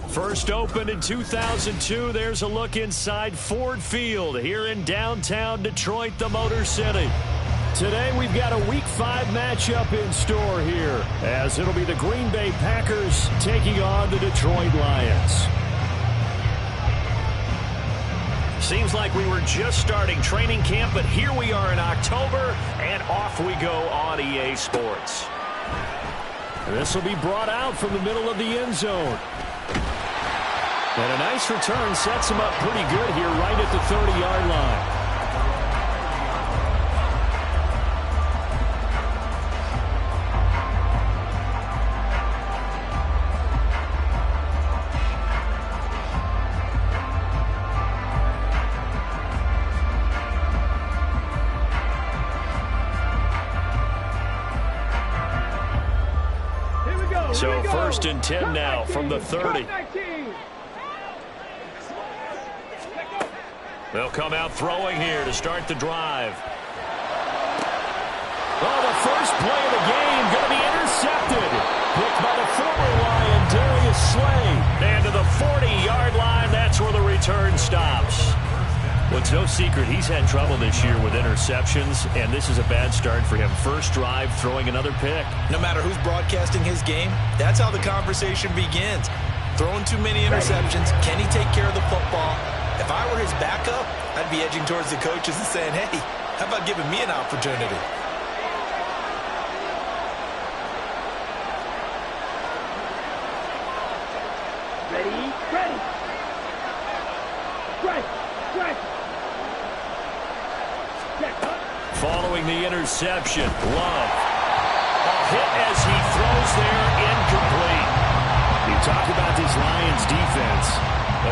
First opened in 2002, there's a look inside Ford Field here in downtown Detroit, the Motor City. Today we've got a Week 5 matchup in store here, as it'll be the Green Bay Packers taking on the Detroit Lions. Seems like we were just starting training camp, but here we are in October, and off we go on EA Sports. This will be brought out from the middle of the end zone. And a nice return sets him up pretty good here right at the 30-yard line. So first and 10 now from the 30. They'll come out throwing here to start the drive. Oh, the first play of the game going to be intercepted. Picked by the former Lion, Darius Slay. And to the 40-yard line, that's where the return stops. Well, it's no secret he's had trouble this year with interceptions, and this is a bad start for him. First drive, throwing another pick. No matter who's broadcasting his game, that's how the conversation begins. Throwing too many interceptions, can he take care of the football? If I were his backup, I'd be edging towards the coaches and saying, hey, how about giving me an opportunity? Ready. Following the interception, Love. A hit as he throws there, incomplete. You talk about this Lions defense.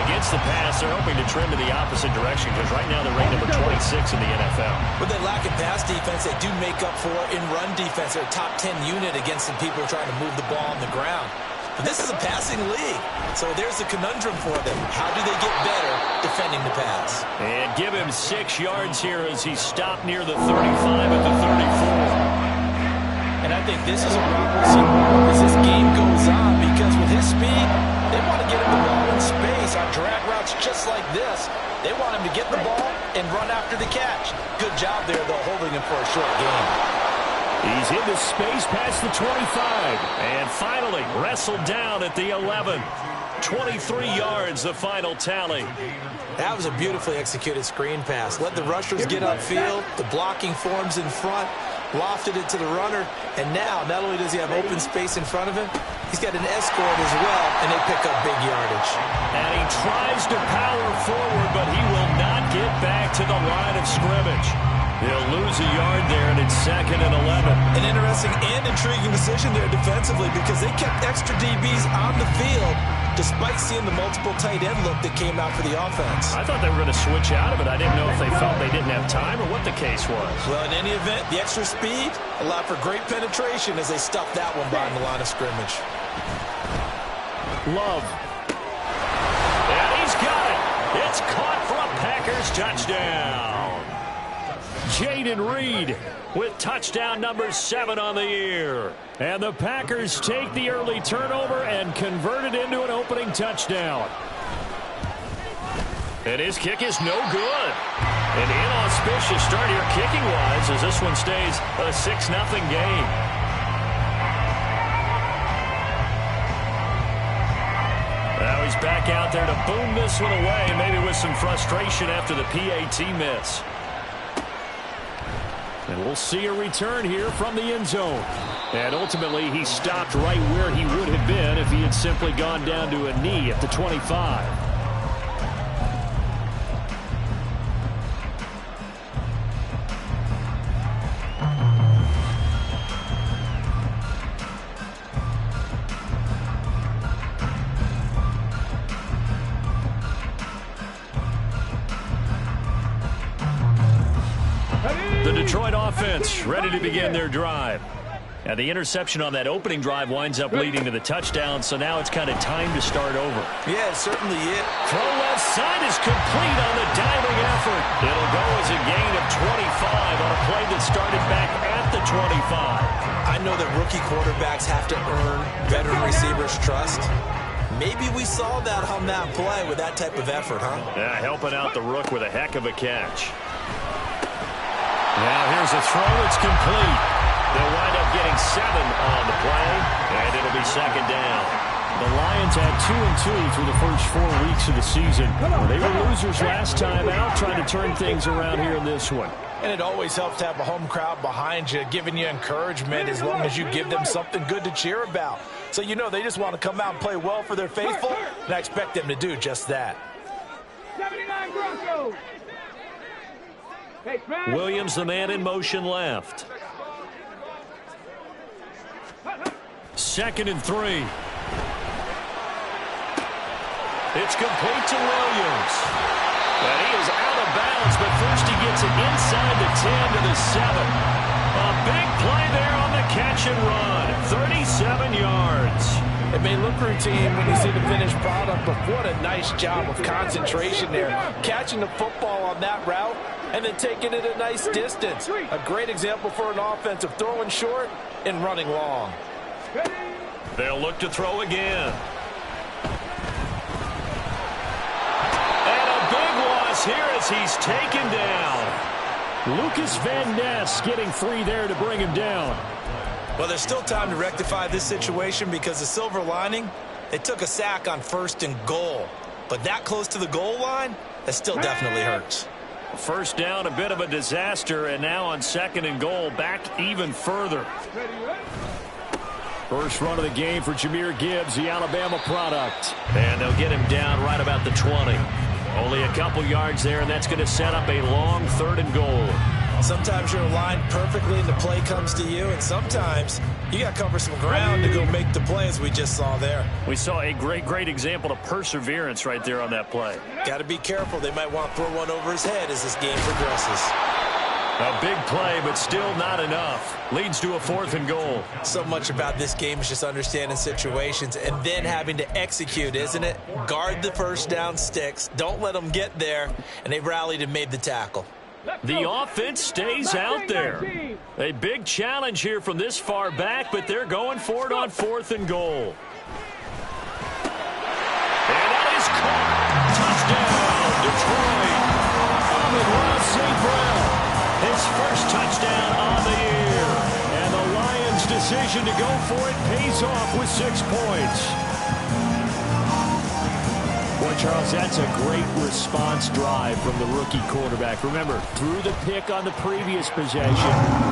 Against the pass, they're hoping to trim in the opposite direction because right now they're ranked number 26 in the NFL. With that lack of pass defense, they do make up for in run defense. They're a top 10 unit against some people trying to move the ball on the ground. But this is a passing league, so there's a conundrum for them. How do they get better defending the pass? And give him 6 yards here as he stopped near the 35 at the 34. And I think this is a route we'll see more as this game goes on, because with his speed, they want to get him the ball in space on drag routes just like this. They want him to get the ball and run after the catch. Good job there, though, holding him for a short game. He's into space past the 25. And finally wrestled down at the 11. 23 yards, the final tally. That was a beautifully executed screen pass. Let the rushers get upfield. The blocking forms in front. Lofted it to the runner. And now, not only does he have open space in front of him, he's got an escort as well, and they pick up big yardage. And he tries to power forward, but he will not get back to the line of scrimmage. He'll lose a yard there, and it's 2nd and 11. An interesting and intriguing decision there defensively, because they kept extra DBs on the field despite seeing the multiple tight end look that came out for the offense. I thought they were going to switch out of it. I didn't know if they felt they didn't have time or what the case was. Well, in any event, the extra speed allowed for great penetration as they stuffed that one behind the line of scrimmage. Love. And he's got it. It's caught for a Packers touchdown. Jaden Reed with touchdown number 7 on the year. And the Packers take the early turnover and convert it into an opening touchdown. And his kick is no good. An inauspicious start here kicking-wise as this one stays a 6-0 game. Now he's back out there to boom this one away, maybe with some frustration after the PAT miss. And we'll see a return here from the end zone. And ultimately, he stopped right where he would have been if he had simply gone down to a knee at the 25. The Detroit offense ready to begin their drive. And the interception on that opening drive winds up leading to the touchdown, so now it's kind of time to start over. Yeah, it certainly is. Throw left side is complete on the diving effort. It'll go as a gain of 25 on a play that started back at the 25. I know that rookie quarterbacks have to earn veteran receivers' trust. Maybe we saw that on that play with that type of effort, huh? Yeah, helping out the rook with a heck of a catch. Now here's a throw. It's complete. They'll wind up getting 7 on the play, and it'll be second down. The Lions had 2-2 through the first 4 weeks of the season. They were losers last time out, trying to turn things around here in this one. And it always helps to have a home crowd behind you, giving you encouragement as long as you give them something good to cheer about. So you know they just want to come out and play well for their faithful, and I expect them to do just that. 79 Broncos. Williams, the man in motion left. 2nd and 3. It's complete to Williams. And he is out of bounds, but first he gets it inside the 10 to the 7. A big play there on the catch and run. 37 yards. It may look routine when you see the finished product, but what a nice job of concentration there. Catching the football on that route and then taking it a nice distance. A great example for an offensive throwing short and running long. They'll look to throw again. And a big loss here as he's taken down. Lucas Van Ness getting 3 there to bring him down. Well, there's still time to rectify this situation because the silver lining, they took a sack on 1st and goal. But that close to the goal line, that still definitely hurts. First down, a bit of a disaster, and now on 2nd and goal, back even further. First run of the game for Jahmyr Gibbs, the Alabama product. And they'll get him down right about the 20. Only a couple yards there, and that's going to set up a long 3rd and goal. Sometimes you're aligned perfectly and the play comes to you, and sometimes you got to cover some ground to go make the play, as we just saw there. We saw a great example of perseverance right there on that play. Got to be careful. They might want to throw one over his head as this game progresses. A big play, but still not enough. Leads to a 4th and goal. So much about this game is just understanding situations and then having to execute, isn't it? Guard the first down sticks. Don't let them get there. And they rallied and made the tackle. The offense stays out there. A big challenge here from this far back, but they're going for it on 4th and goal. And that is caught. Touchdown, Detroit. Amon-Ra St. Brown. His first touchdown on the year. And the Lions' decision to go for it pays off with 6 points. Boy, Charles, that's a great response drive from the rookie quarterback. Remember, threw the pick on the previous possession.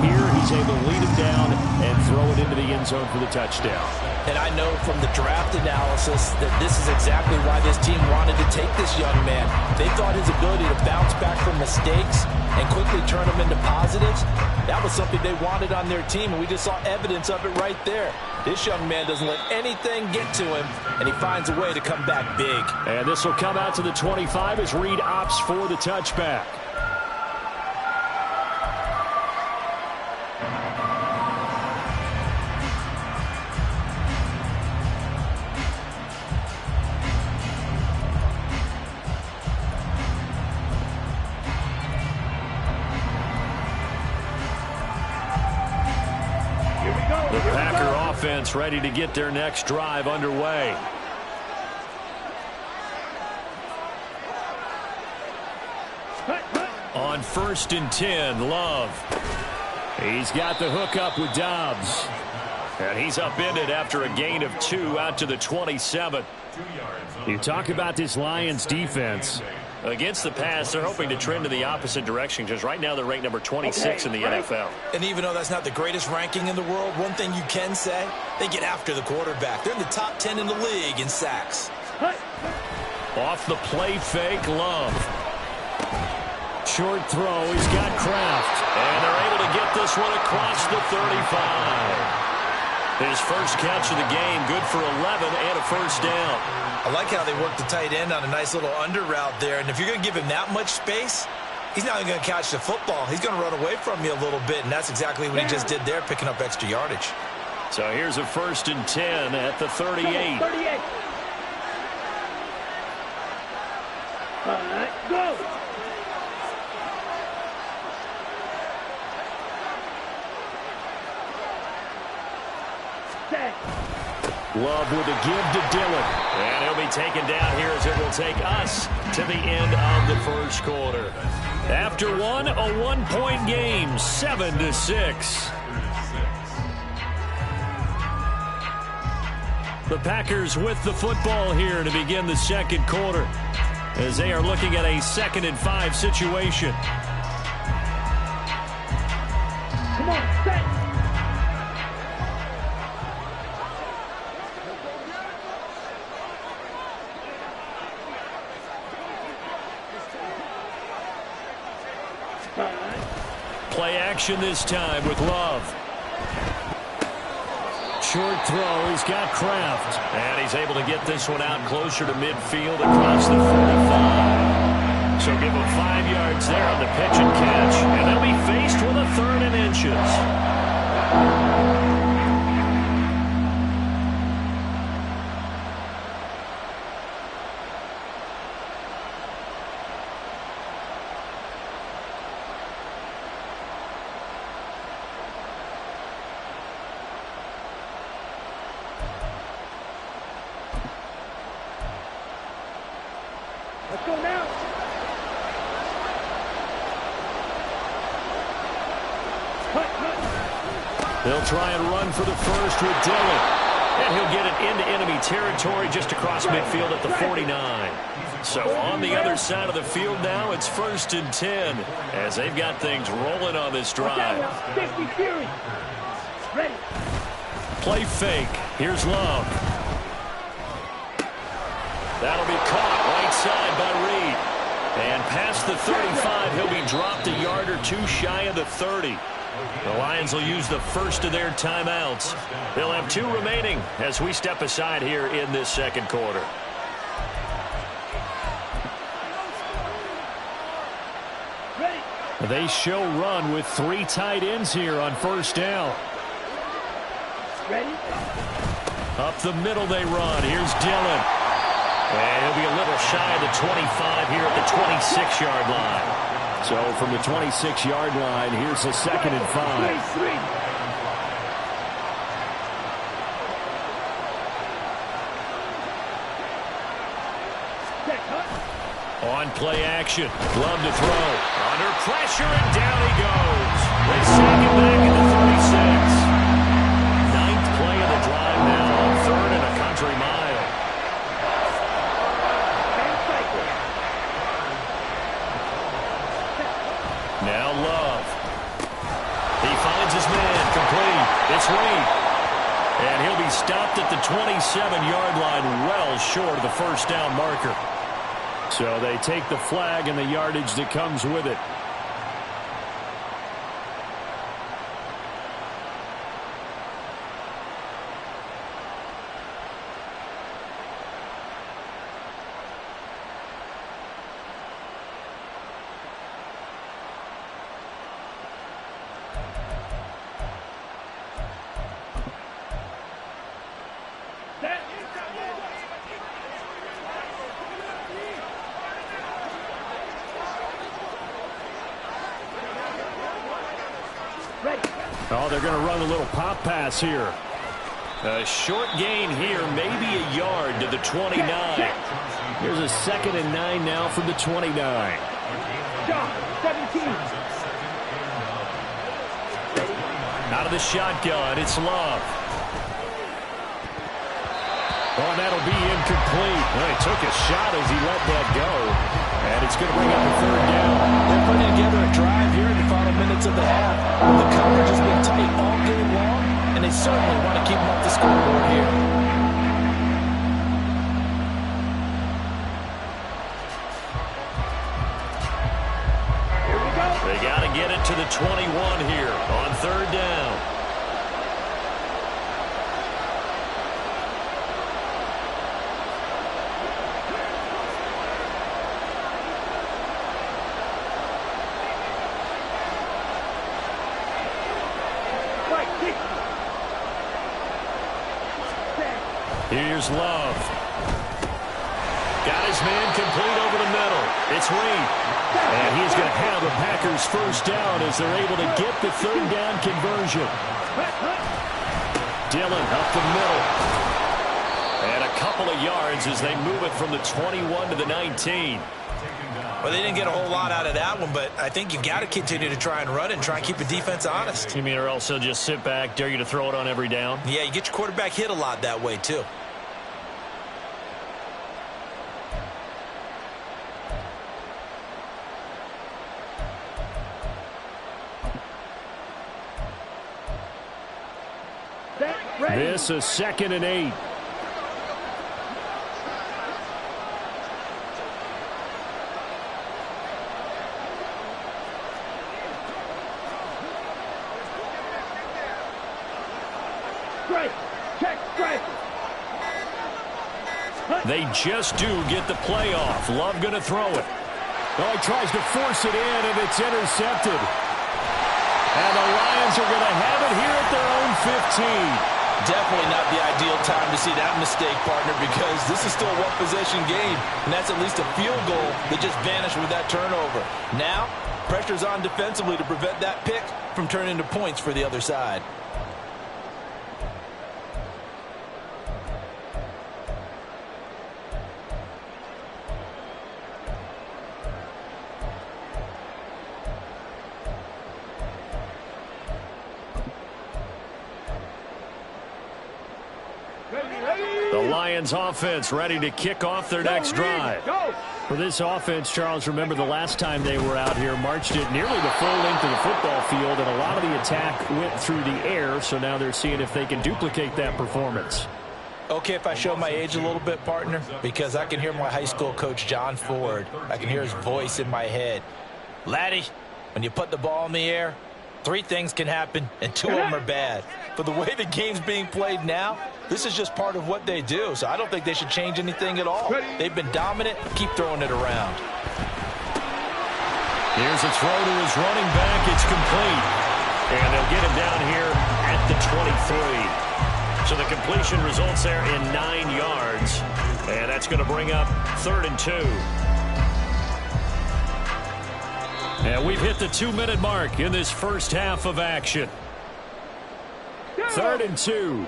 Here he's able to lead him down and throw it into the end zone for the touchdown. And I know from the draft analysis that this is exactly why this team wanted to take this young man. They thought his ability to bounce back from mistakes and quickly turn them into positives, that was something they wanted on their team, and we just saw evidence of it right there. This young man doesn't let anything get to him, and he finds a way to come back big. And this will come out to the 25 as Reed opts for the touchback. The Packer offense ready to get their next drive underway. On 1st and 10, Love. He's got the hook up with Dobbs. And he's upended after a gain of 2 out to the 27. You talk about this Lions defense. Against the pass, they're hoping to trend in the opposite direction because right now they're ranked number 26 in the NFL. And even though that's not the greatest ranking in the world, one thing you can say, they get after the quarterback. They're in the top 10 in the league in sacks. Off the play fake, Love. Short throw, he's got Kraft. And they're able to get this one across the 35. His first catch of the game, good for 11 and a first down. I like how they work the tight end on a nice little under route there. And if you're going to give him that much space, he's not even going to catch the football. He's going to run away from you a little bit, and that's exactly what he just did there, picking up extra yardage. So here's a 1st and 10 at the 38. 38. All right, go. Love with a give to Dillon. And he'll be taken down here as it will take us to the end of the first quarter. After one, a 1-point game, 7-6. The Packers with the football here to begin the second quarter as they are looking at a 2nd and 5 situation. Come on, set. Play action this time with Love. Short throw, he's got Kraft. And he's able to get this one out closer to midfield across the 45. So give him 5 yards there on the pitch and catch. And they'll be faced with a 3rd and inches. Let's go now. They'll try and run for the first with Dillon. And he'll get it into enemy territory just across midfield at the 49. So on the other side of the field now, it's 1st and 10 as they've got things rolling on this drive. 50 Fury. Ready. Play fake. Here's Love. That'll be caught right side by Reed. And past the 35, he'll be dropped a yard or 2 shy of the 30. The Lions will use the first of their timeouts. They'll have 2 remaining as we step aside here in this second quarter. Ready. They show run with 3 tight ends here on first down. Ready. Up the middle they run. Here's Dillon. And he'll be a little shy of the 25 here at the 26-yard line. So from the 26-yard line, here's a 2nd and 5. 3. On play action. Love to throw. Under pressure, and down he goes. They sack it back at the 36. 9th play of the drive now on 3rd and a country mile. Now Love. He finds his man. Complete. It's Reed. And he'll be stopped at the 27-yard line, well short of the first down marker. So they take the flag and the yardage that comes with it. Oh, they're going to run a little pop pass here. A short gain here, maybe a yard to the 29. Here's a 2nd and 9 now from the 29. John, 17. Out of the shotgun, it's Love. Oh, and that'll be incomplete. Well, he took a shot as he let that go. And it's going to bring up a third down. They're putting together a drive here in the final minutes of the half. The coverage has been tight all game long, and they certainly want to keep them off the scoreboard here. They got to get it to the 21 here on third down. Here's Love. Got his man complete over the middle. It's Reed. And he's going to have the Packers first down as they're able to get the third down conversion. Dillon up the middle. And a couple of yards as they move it from the 21 to the 19. Well, they didn't get a whole lot out of that one, but I think you've got to continue to try and run and try and keep the defense honest. You mean or else they'll just sit back, dare you to throw it on every down? Yeah, you get your quarterback hit a lot that way, too. This is 2nd and 8. They just do get the play off. Love going to throw it. Oh, he tries to force it in, and it's intercepted. And the Lions are going to have it here at their own 15. Definitely not the ideal time to see that mistake, partner, because this is still a one-possession game, and that's at least a field goal that just vanished with that turnover. Now, pressure's on defensively to prevent that pick from turning into points for the other side. The Lions offense ready to kick off their next drive. For this offense, Charles, remember the last time they were out here, marched it nearly the full length of the football field, and a lot of the attack went through the air, so now they're seeing if they can duplicate that performance. Okay, if I show my age a little bit, partner, because I can hear my high school coach, John Ford. I can hear his voice in my head. Laddie, when you put the ball in the air, 3 things can happen, and 2 of them are bad. But the way the game's being played now, this is just part of what they do, so I don't think they should change anything at all. They've been dominant. Keep throwing it around. Here's a throw to his running back. It's complete. And they'll get him down here at the 23. So the completion results there in 9 yards. And that's going to bring up 3rd and 2. And we've hit the 2-minute mark in this first half of action. 3rd and 2.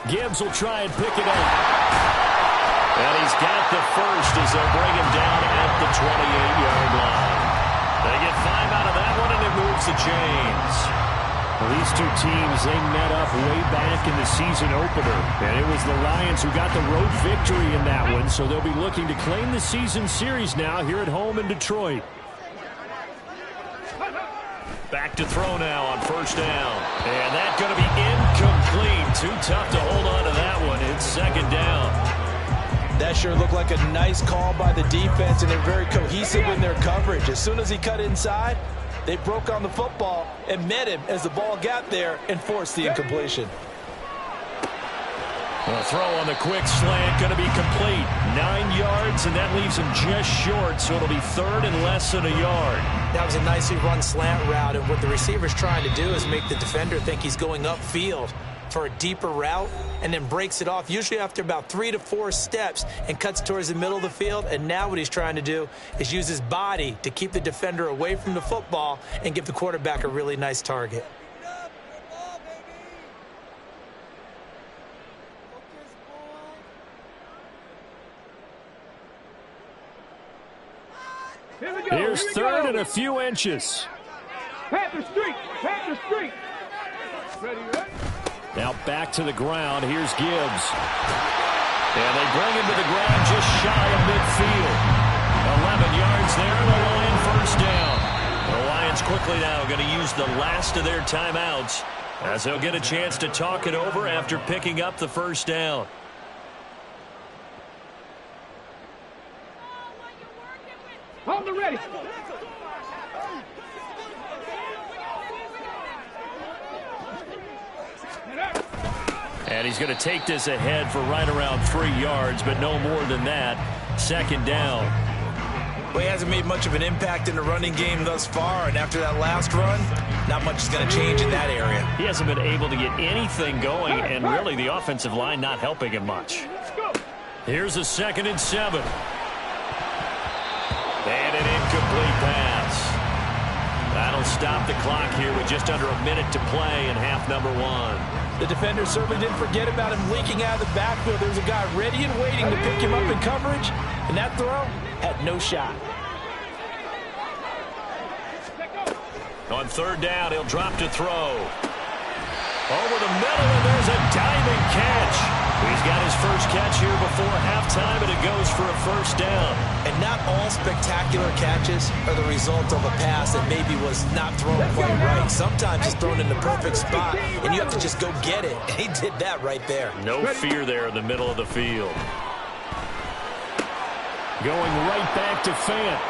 Gibbs will try and pick it up. And he's got the first as they'll bring him down at the 28-yard line. They get 5 out of that one, and it moves the chains. Well, these two teams, they met up way back in the season opener. And it was the Lions who got the road victory in that one, so they'll be looking to claim the season series now here at home in Detroit. Back to throw now on 1st down. And that's going to be incomplete. Too tough to hold on to that one. It's 2nd down. That sure looked like a nice call by the defense, and they're very cohesive in their coverage. As soon as he cut inside, they broke on the football and met him as the ball got there and forced the incompletion. Well, throw on the quick slant, going to be complete. 9 yards, and that leaves him just short, so it'll be 3rd and less than a yard. That was a nicely run slant route, and what the receiver's trying to do is make the defender think he's going upfield for a deeper route, and then breaks it off, usually after about 3 to 4 steps, and cuts towards the middle of the field. And now what he's trying to do is use his body to keep the defender away from the football and give the quarterback a really nice target. Here's 3rd and a few inches. Panther Street! Panther Street! Ready, ready? Now back to the ground. Here's Gibbs. And they bring him to the ground just shy of midfield. 11 yards there, and the Lion first down. The Lions quickly now going to use the last of their timeouts as they'll get a chance to talk it over after picking up the first down. Hold the ready. And he's going to take this ahead for right around 3 yards, but no more than that. Second down. Well, he hasn't made much of an impact in the running game thus far, and after that last run, not much is going to change in that area. He hasn't been able to get anything going, and really the offensive line not helping him much. Here's a 2nd and 7. And an incomplete pass. That'll stop the clock here with just under a minute to play in half number 1. The defender certainly didn't forget about him leaking out of the backfield. There was a guy ready and waiting to pick him up in coverage, and that throw had no shot. On 3rd down, he'll drop to throw. Over the middle, and there's a diving catch. He's got his first catch here before halftime, and it goes for a first down. And not all spectacular catches are the result of a pass that maybe was not thrown quite right. Sometimes it's thrown in the perfect spot, and you have to just go get it. And he did that right there. No fear there in the middle of the field. Going right back to Fant.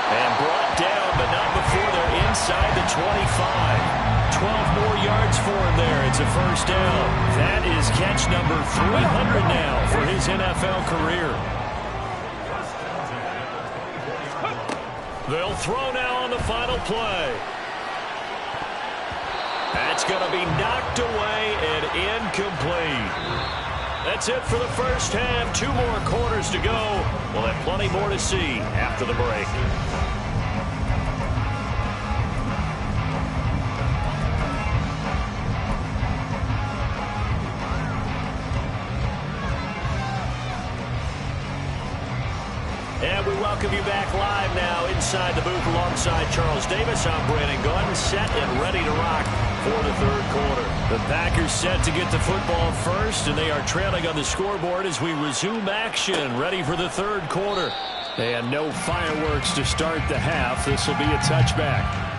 And brought down, but not before they're inside the 25. 12 more yards for him there. It's a first down. That is catch number 300 now for his NFL career. They'll throw now on the final play. That's going to be knocked away and incomplete. That's it for the first half. 2 more quarters to go. We'll have plenty more to see after the break. And we welcome you back live now inside the booth alongside Charles Davis. I'm Brandon Gordon, set and ready to rock for the 3rd quarter. The Packers set to get the football first, and they are trailing on the scoreboard as we resume action, ready for the 3rd quarter. And no fireworks to start the half. This will be a touchback.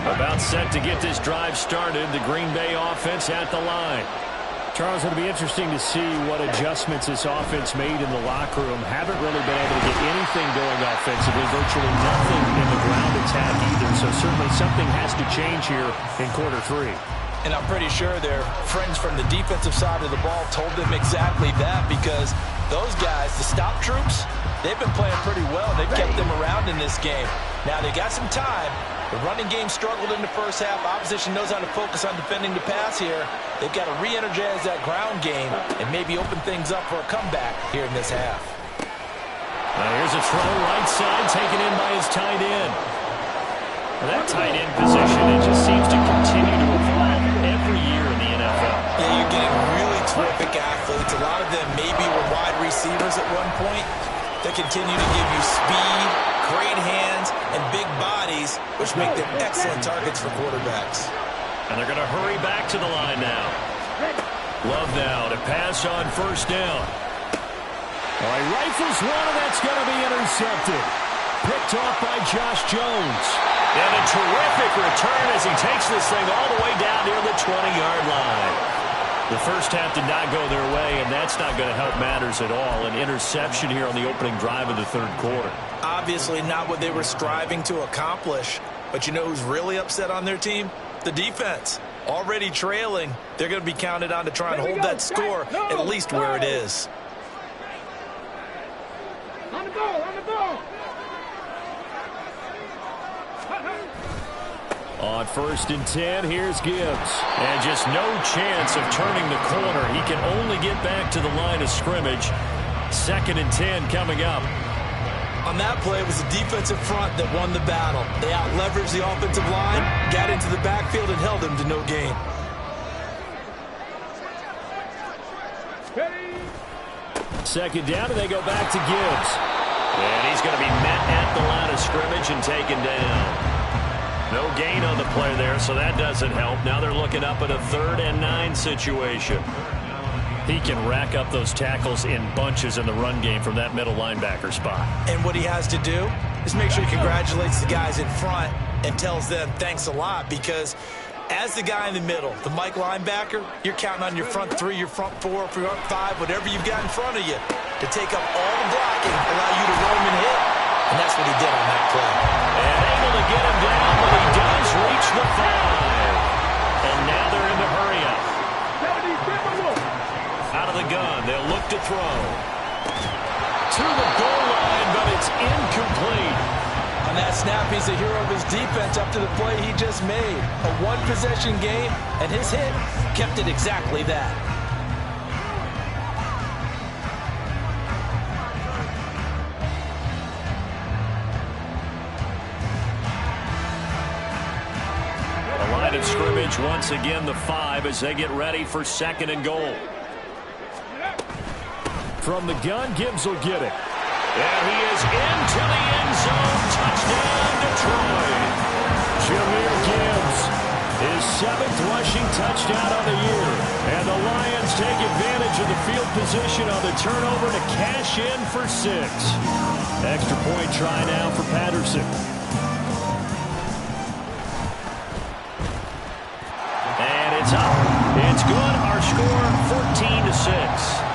About set to get this drive started. The Green Bay offense at the line. Charles, it'll be interesting to see what adjustments this offense made in the locker room. Haven't really been able to get anything going offensively. Virtually nothing in the ground attack either. So certainly something has to change here in quarter 3. And I'm pretty sure their friends from the defensive side of the ball told them exactly that, because those guys, the stop troops, they've been playing pretty well. They've kept them around in this game. Now they got some time. The running game struggled in the first half. Opposition knows how to focus on defending the pass here. They've got to re-energize that ground game and maybe open things up for a comeback here in this half. Here's a throw right side taken in by his tight end. That tight end position, it just seems to continue to evolve every year in the NFL. Yeah, you're getting really terrific athletes. A lot of them maybe were wide receivers at one point. They continue to give you speed, great hands, and big bodies, which make them excellent targets for quarterbacks. And they're going to hurry back to the line now. Love now to pass on first down. Well, he rifles one, and that's going to be intercepted. Picked off by Josh Jones. And a terrific return as he takes this thing all the way down near the 20-yard line. The first half did not go their way, and that's not going to help matters at all. An interception here on the opening drive of the 3rd quarter. Obviously not what they were striving to accomplish. But you know who's really upset on their team? The defense. Already trailing. They're going to be counted on to try and hold that score at least where it is. On the ball, on the ball. On 1st and 10, here's Gibbs. And just no chance of turning the corner. He can only get back to the line of scrimmage. 2nd and 10 coming up. On that play, it was the defensive front that won the battle. They out-leveraged the offensive line, got into the backfield, and held him to no gain. Second down, and they go back to Gibbs. And he's going to be met at the line of scrimmage and taken down. No gain on the play there, so that doesn't help. Now they're looking up at a 3rd and 9 situation. He can rack up those tackles in bunches in the run game from that middle linebacker spot. And what he has to do is make sure he congratulates the guys in front and tells them thanks a lot, because as the guy in the middle, the Mike linebacker, you're counting on your front 3, your front 4, front 5, whatever you've got in front of you to take up all the blocking, allow you to roam and hit. And that's what he did on that play. And able to get him down, but he does reach the 5. And now they're in the hurry-up. Out of the gun, they'll look to throw. To the goal line, but it's incomplete. On that snap, he's the hero of his defense up to the play he just made. A one-possession game, and his hit kept it exactly that. The line of scrimmage once again the 5 as they get ready for 2nd and goal. From the gun, Gibbs will get it. And he is into the end zone. Touchdown, Detroit. Jahmyr Gibbs, his 7th rushing touchdown of the year. And the Lions take advantage of the field position on the turnover to cash in for 6. Extra point try now for Patterson. And it's up. It's good. Our score, 14-6.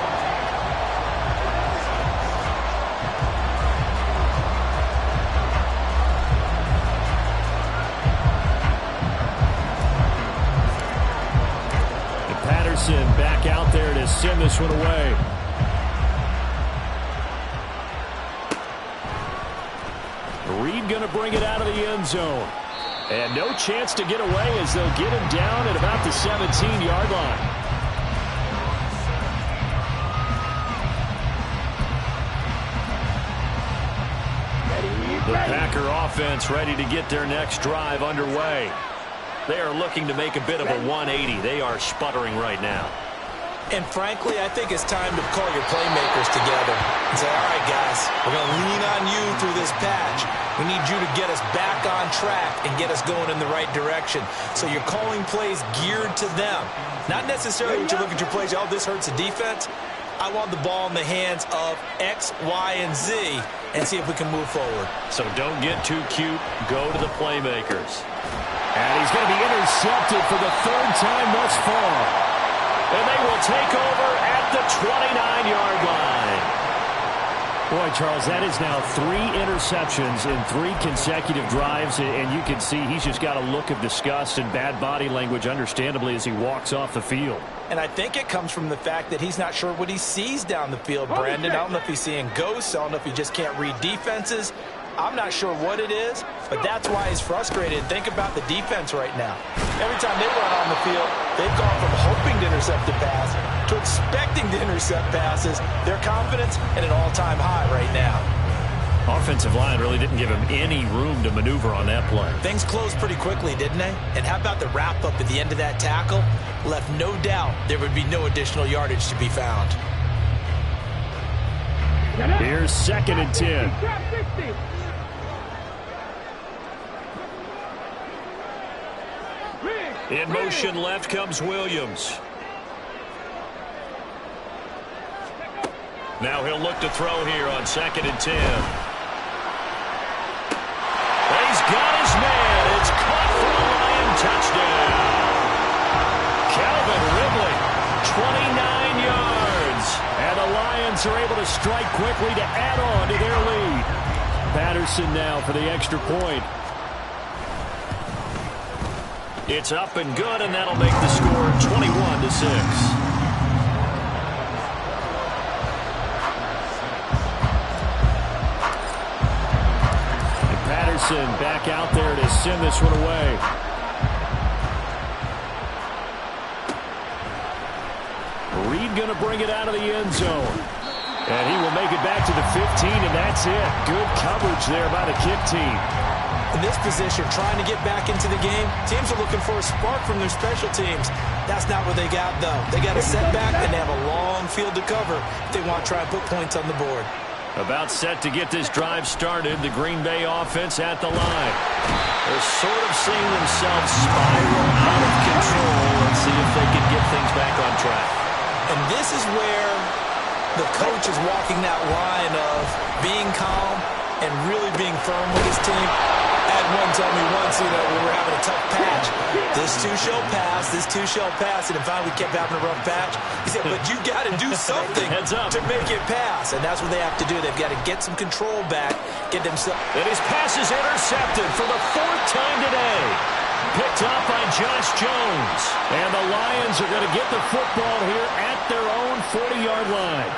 Back out there to send this one away. Reed going to bring it out of the end zone. And no chance to get away as they'll get him down at about the 17-yard line. The Packer offense ready to get their next drive underway. They are looking to make a bit of a 180. They are sputtering right now. And frankly, I think it's time to call your playmakers together and say, all right, guys, we're going to lean on you through this patch. We need you to get us back on track and get us going in the right direction. So you're calling plays geared to them. Not necessarily when you look at your plays, oh, this hurts the defense. I want the ball in the hands of X, Y, and Z and see if we can move forward. So don't get too cute. Go to the playmakers. And he's going to be intercepted for the 3rd time thus far. And they will take over at the 29-yard line. Boy, Charles, that is now 3 interceptions in 3 consecutive drives. And you can see he's just got a look of disgust and bad body language, understandably, as he walks off the field. And I think it comes from the fact that he's not sure what he sees down the field, Brandon. I don't know if he's seeing ghosts. I don't know if he just can't read defenses. I'm not sure what it is, but that's why he's frustrated. Think about the defense right now. Every time they run on the field, they've gone from hoping to intercept a pass to expecting to intercept passes. Their confidence at an all-time high right now. Offensive line really didn't give him any room to maneuver on that play. Things closed pretty quickly, didn't they? And how about the wrap-up at the end of that tackle? Left no doubt there would be no additional yardage to be found. Here's 2nd and 10. In motion left comes Williams. Now he'll look to throw here on 2nd and 10. He's got his man. It's caught for a Lion touchdown. Calvin Ridley, 29 yards. And the Lions are able to strike quickly to add on to their lead. Patterson now for the extra point. It's up and good, and that'll make the score 21-6. Patterson back out there to send this one away. Reed going to bring it out of the end zone. And he will make it back to the 15, and that's it. Good coverage there by the kick team. In this position, trying to get back into the game, teams are looking for a spark from their special teams. That's not what they got, though. They got a setback, and they have a long field to cover if they want to try and put points on the board. About set to get this drive started, the Green Bay offense at the line. They're sort of seeing themselves spiral out of control and see if they can get things back on track. And this is where the coach is walking that line of being calm and really being firm with his team. I had one tell me once, we were having a tough patch. This too shall pass, this too shall pass. And then finally we kept having a rough patch. He said, but you got to do something to make it pass. And that's what they have to do. They've got to get some control back, get themselves. And his pass is intercepted for the 4th time today. Picked up by Josh Jones. And the Lions are going to get the football here at their own 40-yard line.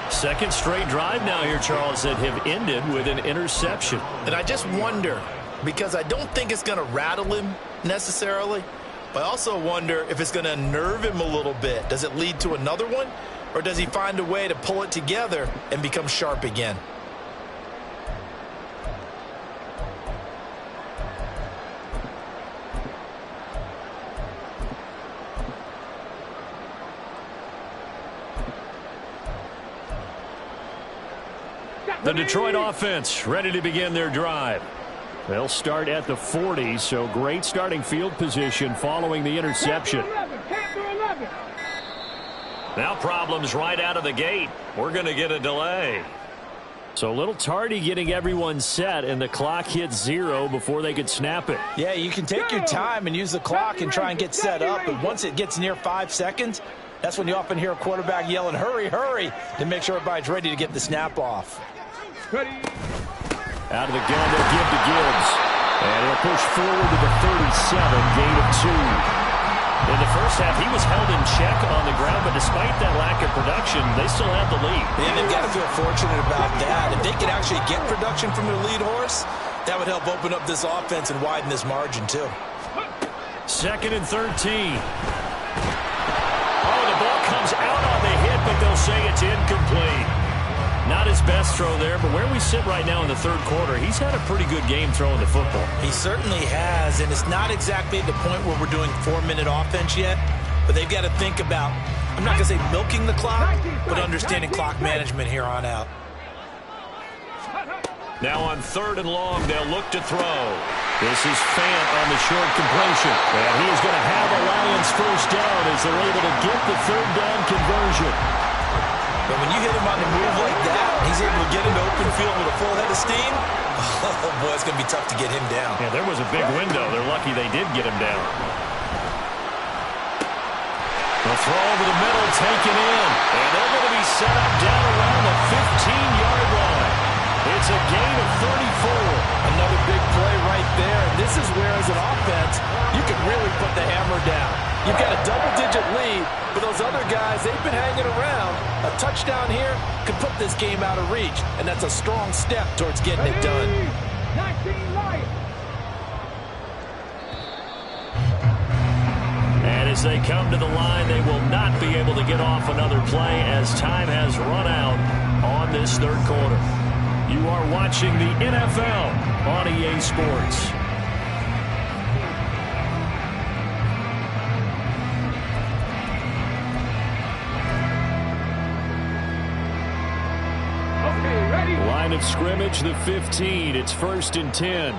Second straight drive now here, Charles, that have ended with an interception. And I just wonder, because I don't think it's going to rattle him necessarily, but I also wonder if it's going to unnerve him a little bit. Does it lead to another one, or does he find a way to pull it together and become sharp again? The Detroit offense ready to begin their drive. They'll start at the 40, so great starting field position following the interception. Now problems right out of the gate. We're going to get a delay. So a little tardy getting everyone set, and the clock hits 0 before they could snap it. Yeah, you can take your time and use the clock and try and get set up, but once it gets near 5 seconds, that's when you often hear a quarterback yelling, hurry, hurry, to make sure everybody's ready to get the snap off. Out of the gun, they'll give to Gibbs. And he'll push forward to the 37, gain of 2. In the first half, he was held in check on the ground, but despite that lack of production, they still have the lead. And they've got to feel fortunate about that. If they could actually get production from their lead horse, that would help open up this offense and widen this margin, too. 2nd and 13. Oh, the ball comes out on the hit, but they'll say it's incomplete. Not his best throw there, but where we sit right now in the 3rd quarter, he's had a pretty good game throwing the football. He certainly has, and it's not exactly at the point where we're doing 4-minute offense yet, but they've got to think about, I'm not going to say milking the clock, but understanding clock management here on out. Now on 3rd and long, they'll look to throw. This is Fant on the short completion. And he is going to have a Lions first down as they're able to get the 3rd down conversion. But when you hit him on the move like that, he's able to get into open field with a full head of steam. Oh, boy, it's going to be tough to get him down. Yeah, there was a big window. They're lucky they did get him down. The throw over the middle, taken in. And they're going to be set up down around the 15-yard line. It's a gain of 34. Another big play right there. And this is where, as an offense, you can really put the hammer down. You've got a double-digit lead, but those other guys, they've been hanging around. A touchdown here could put this game out of reach, and that's a strong step towards getting it done. And as they come to the line, they will not be able to get off another play as time has run out on this 3rd quarter. You are watching the NFL on EA Sports. Line of scrimmage, the 15. It's 1st and 10.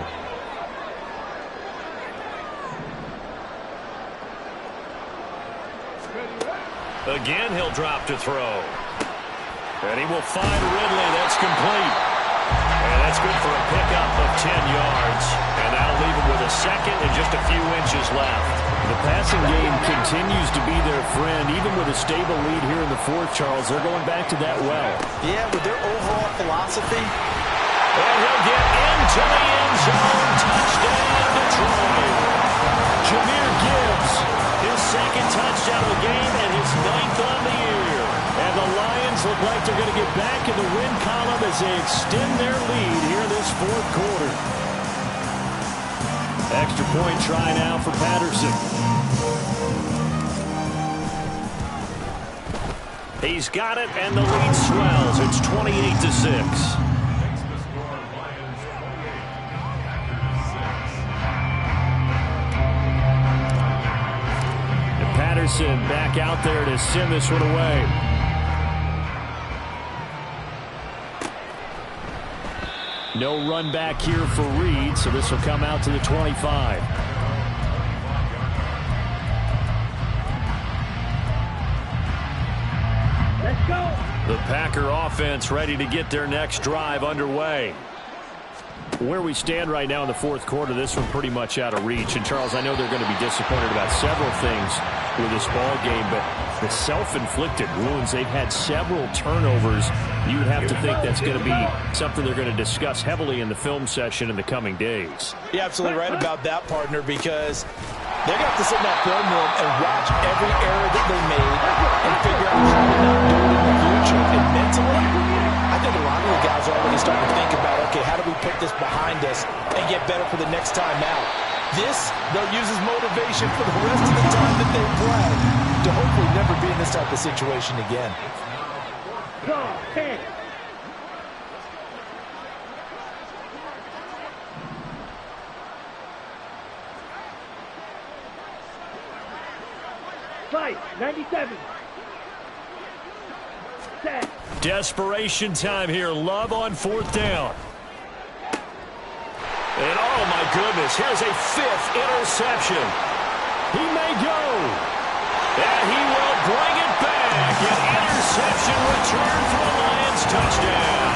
Again, he'll drop to throw. And he will find Ridley. That's complete. And that's good for a pickup of 10 yards. And that'll leave him with a 2nd and just a few inches left. The passing game continues to be their friend. Even with a stable lead here in the 4th, Charles, they're going back to that well. Yeah, with their overall philosophy. And he'll get into the end zone. Touchdown, Detroit. Jahmyr Gibbs, his 2nd touchdown of the game and his 9th on the year. And the Lions look like they're going to get back in the win column as they extend their lead here in this 4th quarter. Extra point try now for Patterson. He's got it, and the lead swells. It's 28-6. Patterson back out there to send this one away. No run back here for Reed, so this will come out to the 25. Let's go. The Packer offense ready to get their next drive underway. Where we stand right now in the fourth quarter, this one pretty much out of reach. And, Charles, I know they're going to be disappointed about several things with this ball game, but the self-inflicted wounds, they've had several turnovers. You would have to think that's going to be something they're going to discuss heavily in the film session in the coming days. You're absolutely right about that, partner, because they're going to have to sit in that film room and watch every error that they made and figure out how to not do it in the future. And mentally, I think a lot of the guys are already starting to think about, okay, how do we put this behind us and get better for the next time out? This, they'll use as motivation for the rest of the time that they play to hopefully never be in this type of situation again. Go, 10. Fight, 97. Set. Desperation time here. Love on fourth down. And, oh, my goodness, here's a fifth interception. He may go. And he will bring it back. An interception return for the Lions touchdown.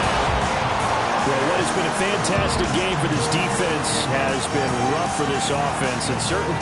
Well, what has been a fantastic game for this defense has been rough for this offense. And certainly